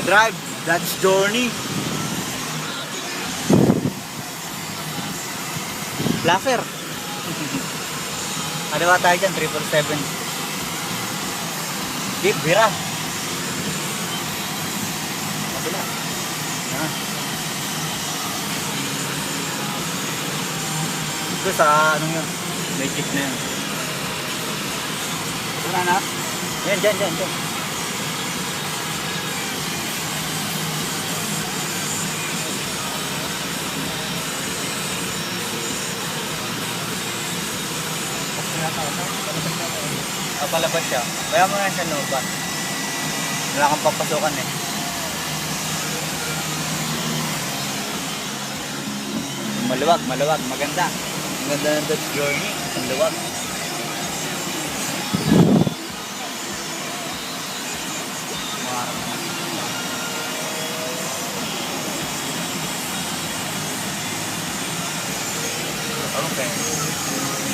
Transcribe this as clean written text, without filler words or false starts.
Drive, Dodge Journey. Laser. Ano ba tayo dyan? 777. Deep, bira. Kapila. Yan. Ito sa anong yun? May jeep na yun. Ito na na? Yan, dyan. Palabas siya. Kaya mo na siya looban. Wala kang papasukan eh. Maluwag. Maganda. Maganda ng Dodge Journey. Ang luwag. Okay.